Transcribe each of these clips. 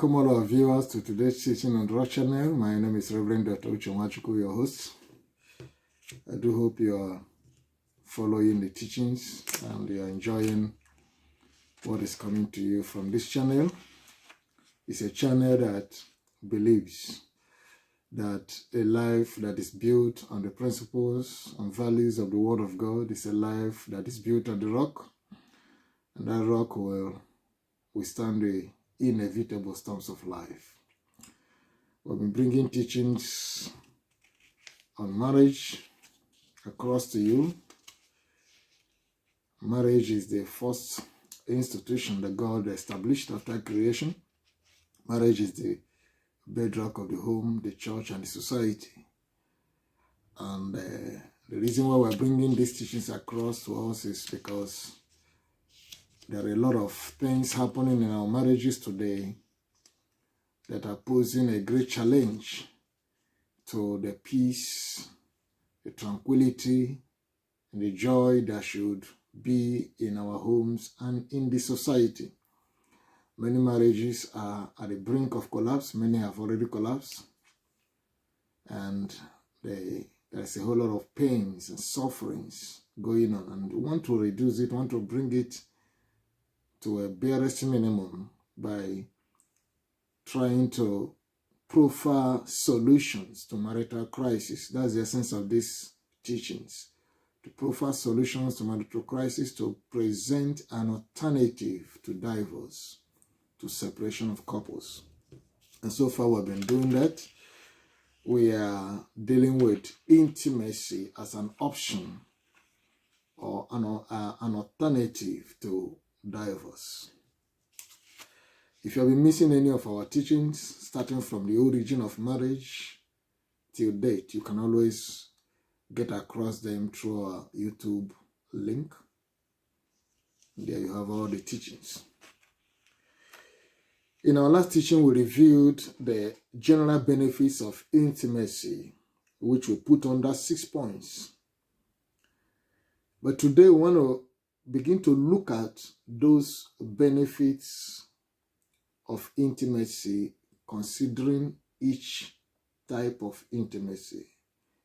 Welcome all our viewers to today's teaching on the Rock Channel. My name is Reverend Dr. Uchomachuku, your host. I do hope you are following the teachings and you are enjoying what is coming to you from this channel. It's a channel that believes that a life that is built on the principles and values of the Word of God is a life that is built on the rock, and that rock will withstand the inevitable storms of life. We'll be bringing teachings on marriage across to you. Marriage is the first institution that God established after creation. Marriage is the bedrock of the home, the church, and the society. And the reason why we're bringing these teachings across to us is because there are a lot of things happening in our marriages today that are posing a great challenge to the peace, the tranquility, and the joy that should be in our homes and in the society. Many marriages are at the brink of collapse. Many have already collapsed. And there's a whole lot of pains and sufferings going on. And we want to reduce it, want to bring it to a barest minimum by trying to proffer solutions to marital crisis. That's the essence of these teachings. To proffer solutions to marital crisis, to present an alternative to divorce, to separation of couples. And so far we've been doing that. We are dealing with intimacy as an option or an alternative to divorce. If you have been missing any of our teachings, starting from the origin of marriage till date, you can always get across them through our YouTube link. There you have all the teachings. In our last teaching, we reviewed the general benefits of intimacy, which we put under 6 points. But today we want to begin to look at those benefits of intimacy, considering each type of intimacy.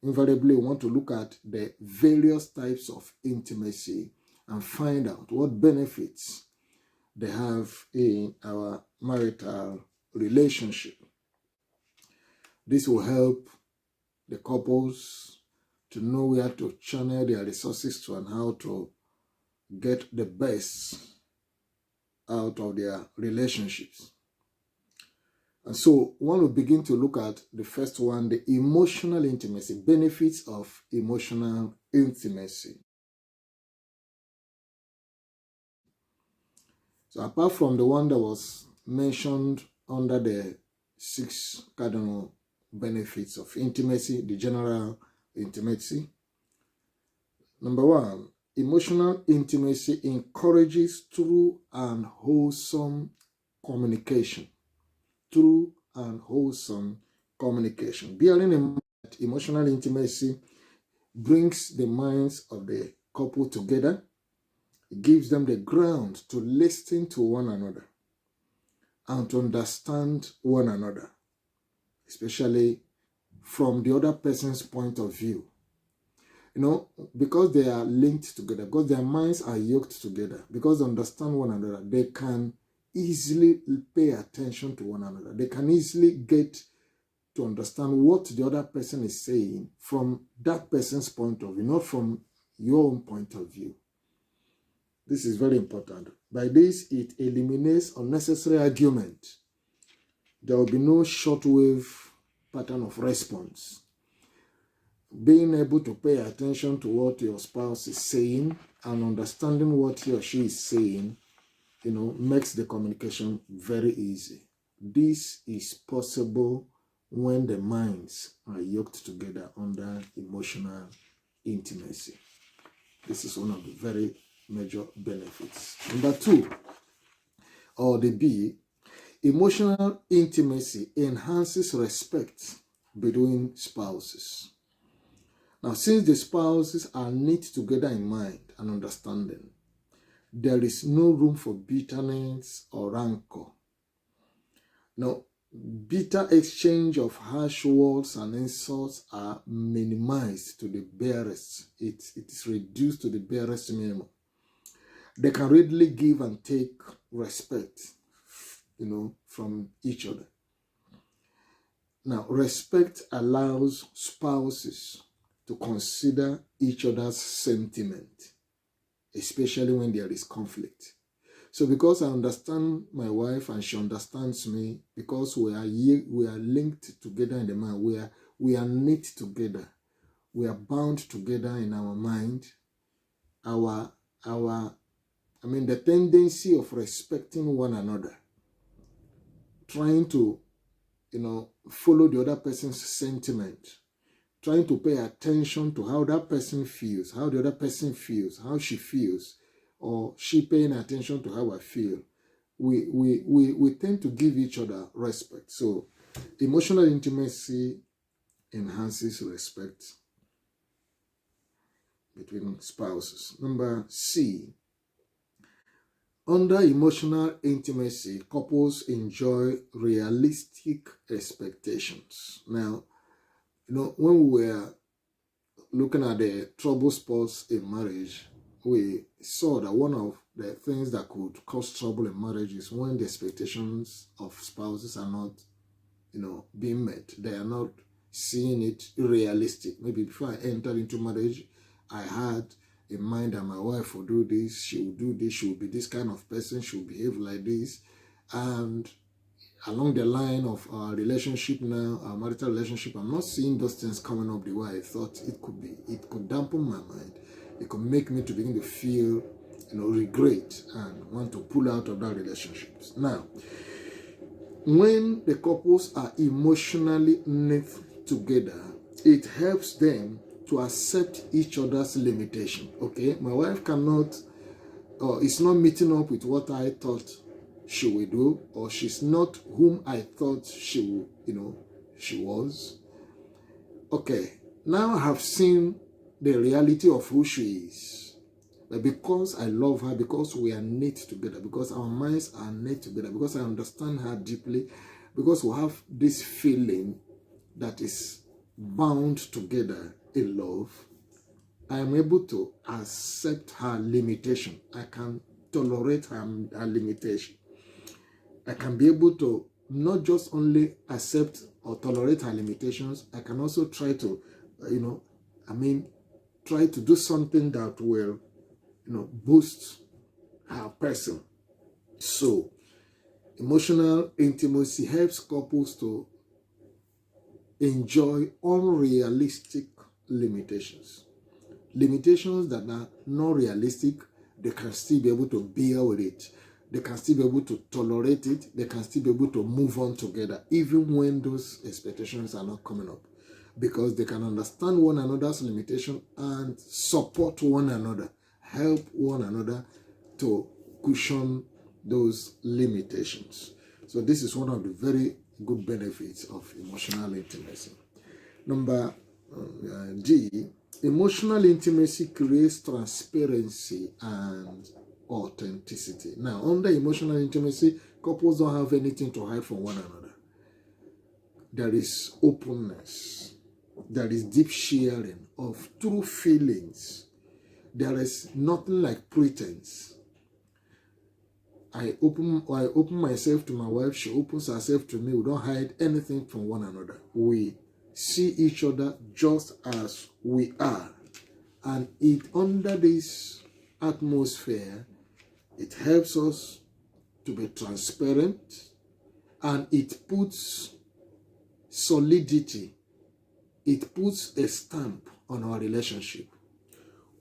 Invariably, we want to look at the various types of intimacy and find out what benefits they have in our marital relationship. This will help the couples to know where to channel their resources to and how to get the best out of their relationships. And so, when we begin to look at the first one, the emotional intimacy, benefits of emotional intimacy. So, apart from the one that was mentioned under the 6 cardinal benefits of intimacy, the general intimacy, number 1, emotional intimacy encourages true and wholesome communication. True and wholesome communication. Bearing in mind that emotional intimacy brings the minds of the couple together. It gives them the ground to listen to one another and to understand one another, especially from the other person's point of view. You know, because they are linked together, because their minds are yoked together, because they understand one another, they can easily pay attention to one another. They can easily get to understand what the other person is saying from that person's point of view, not from your own point of view. This is very important. By this, it eliminates unnecessary argument. There will be no shortwave pattern of response. Being able to pay attention to what your spouse is saying and understanding what he or she is saying, makes the communication very easy. This is possible when the minds are yoked together under emotional intimacy. This is one of the very major benefits. Number 2, or the B, emotional intimacy enhances respect between spouses. Now, since the spouses are knit together in mind and understanding, there is no room for bitterness or rancor. No, bitter exchange of harsh words and insults are minimized to the barest. It is reduced to the barest minimum. They can readily give and take respect, from each other. Now, respect allows spouses to consider each other's sentiment, especially when there is conflict. So because I understand my wife and she understands me, because we are linked together in the mind, we are knit together, we are bound together in our mind, the tendency of respecting one another, trying to, follow the other person's sentiment, trying to pay attention to how that person feels, how the other person feels, how she feels, or she paying attention to how I feel. We tend to give each other respect. So emotional intimacy enhances respect between spouses. Number C, under emotional intimacy, couples enjoy realistic expectations. Now, when we were looking at the trouble spots in marriage, we saw that one of the things that could cause trouble in marriage is when the expectations of spouses are not, being met. They are not seeing it realistic. Maybe before I entered into marriage, I had in mind that my wife will do this, she will do this, she will be this kind of person, she will behave like this. And along the line of our relationship now, our marital relationship, I'm not seeing those things coming up the way I thought it could be. It could dampen my mind. It could make me to begin to feel, regret and want to pull out of that relationship. Now, when the couples are emotionally knit together, it helps them to accept each other's limitation. Okay, my wife cannot, it's not meeting up with what I thought she will do, or she's not whom I thought she will, she was. Okay, now I have seen the reality of who she is. But because I love her, because we are knit together, because our minds are knit together, because I understand her deeply, because we have this feeling that is bound together in love, I am able to accept her limitation. I can tolerate her limitation. I can be able to not just only accept or tolerate her limitations, I can also try to, try to do something that will, boost her person. So, emotional intimacy helps couples to enjoy unrealistic limitations. Limitations that are not realistic, they can still be able to bear with it. They can still be able to tolerate it. They can still be able to move on together, even when those expectations are not coming up. Because they can understand one another's limitation and support one another, help one another to cushion those limitations. So this is one of the very good benefits of emotional intimacy. Number D, emotional intimacy creates transparency and authenticity. Now, under emotional intimacy, couples don't have anything to hide from one another. There is openness. There is deep sharing of true feelings. There is nothing like pretense. I open myself to my wife. She opens herself to me. We don't hide anything from one another. We see each other just as we are. And under this atmosphere, it helps us to be transparent, and it puts solidity. It puts a stamp on our relationship.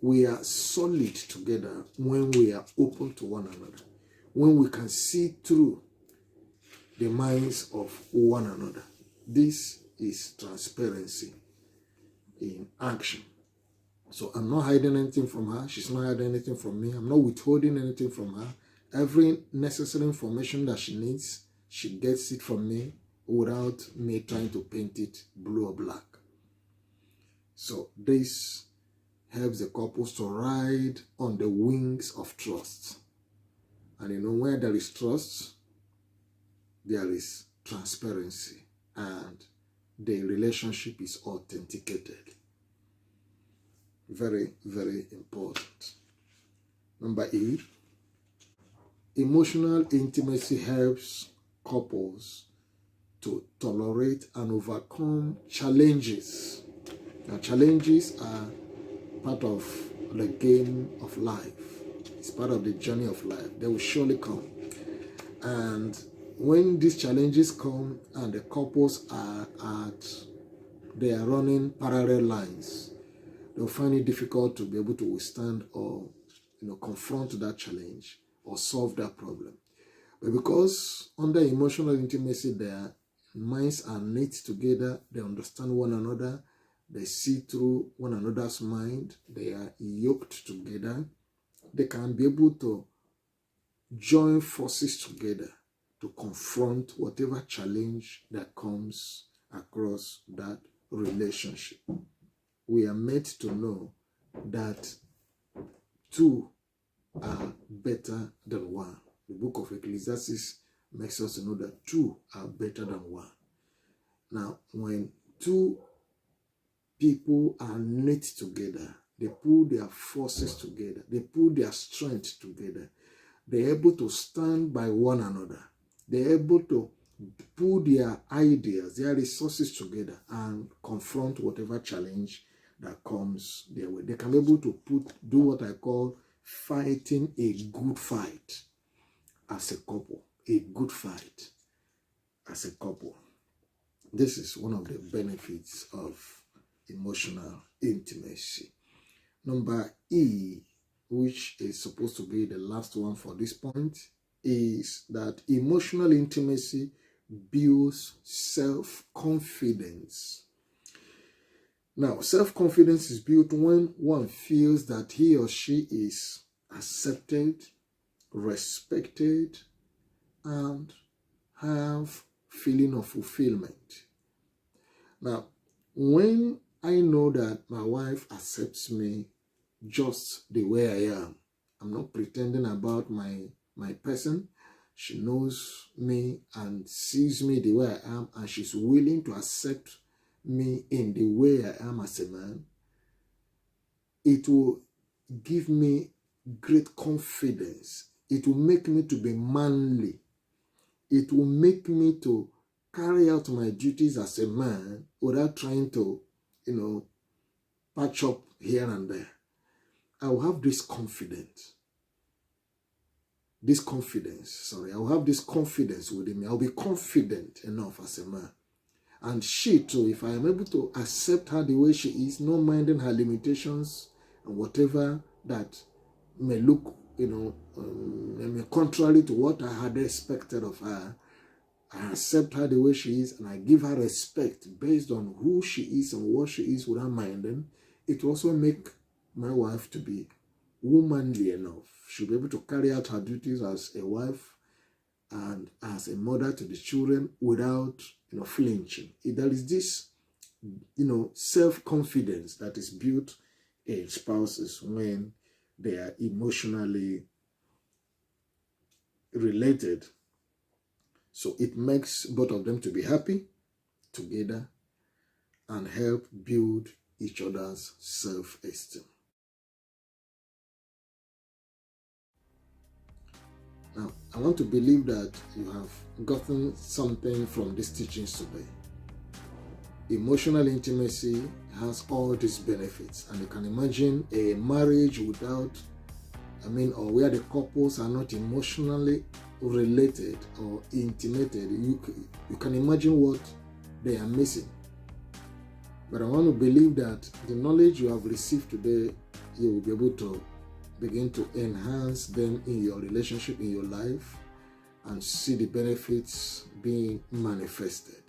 We are solid together when we are open to one another, when we can see through the minds of one another. This is transparency in action. So I'm not hiding anything from her. She's not hiding anything from me. I'm not withholding anything from her. Every necessary information that she needs, she gets it from me without me trying to paint it blue or black. So this helps the couples to ride on the wings of trust. And where there is trust, there is transparency, and the relationship is authenticated. Very, very important. Number 8, emotional intimacy helps couples to tolerate and overcome challenges. Now, challenges are part of the game of life. It's part of the journey of life. They will surely come. And when these challenges come and the couples they are running parallel lines, they'll find it difficult to be able to withstand or confront that challenge or solve that problem. But because under emotional intimacy, their minds are knit together, they understand one another, they see through one another's mind, they are yoked together, they can be able to join forces together to confront whatever challenge that comes across that relationship. We are meant to know that two are better than one. The book of Ecclesiastes makes us to know that two are better than one. Now, when two people are knit together, they pull their forces together, they pull their strength together, they're able to stand by one another, they're able to pull their ideas, their resources together and confront whatever challenge that comes their way. They can be able to do what I call fighting a good fight as a couple. A good fight as a couple. This is one of the benefits of emotional intimacy. Number E, which is supposed to be the last one for this point, is that emotional intimacy builds self-confidence. Now, self-confidence is built when one feels that he or she is accepted, respected, and have feeling of fulfillment. Now, when I know that my wife accepts me just the way I am, I'm not pretending about my person. She knows me and sees me the way I am, and she's willing to accept me in the way I am as a man, it will give me great confidence. It will make me to be manly. It will make me to carry out my duties as a man without trying to, patch up here and there. I will have this confidence. I will have this confidence within me. I'll be confident enough as a man. And she too, if I am able to accept her the way she is, not minding her limitations and whatever that may look, contrary to what I had expected of her, I accept her the way she is and I give her respect based on who she is and what she is without minding. It will also make my wife to be womanly enough. She'll be able to carry out her duties as a wife and as a mother to the children without flinching. There is this self-confidence that is built in spouses when they are emotionally related. So it makes both of them to be happy together and help build each other's self-esteem. Now, I want to believe that you have gotten something from these teachings today. Emotional intimacy has all these benefits, and you can imagine a marriage without, or where the couples are not emotionally related or intimated. You can imagine what they are missing. But I want to believe that the knowledge you have received today, you will be able to begin to enhance them in your relationship, in your life, and see the benefits being manifested.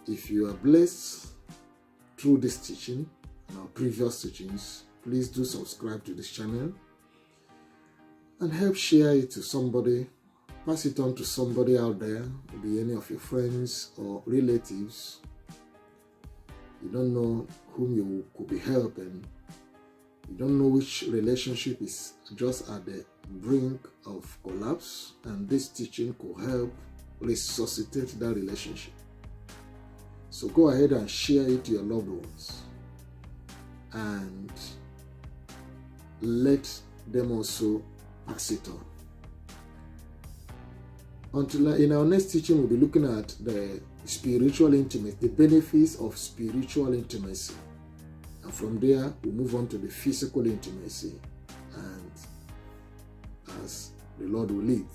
If you are blessed through this teaching and our previous teachings, please do subscribe to this channel and help share it to somebody. Pass it on to somebody out there, maybe any of your friends or relatives. You don't know whom you could be helping. You don't know which relationship is just at the brink of collapse, and this teaching could help resuscitate that relationship. So go ahead and share it to your loved ones and let them also pass it on. Until in our next teaching, we'll be looking at the spiritual intimacy, the benefits of spiritual intimacy. And from there, we'll move on to the physical intimacy, and as the Lord will lead.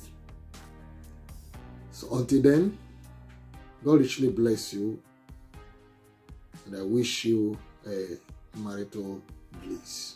So until then, God richly bless you, and I wish you a marital bliss.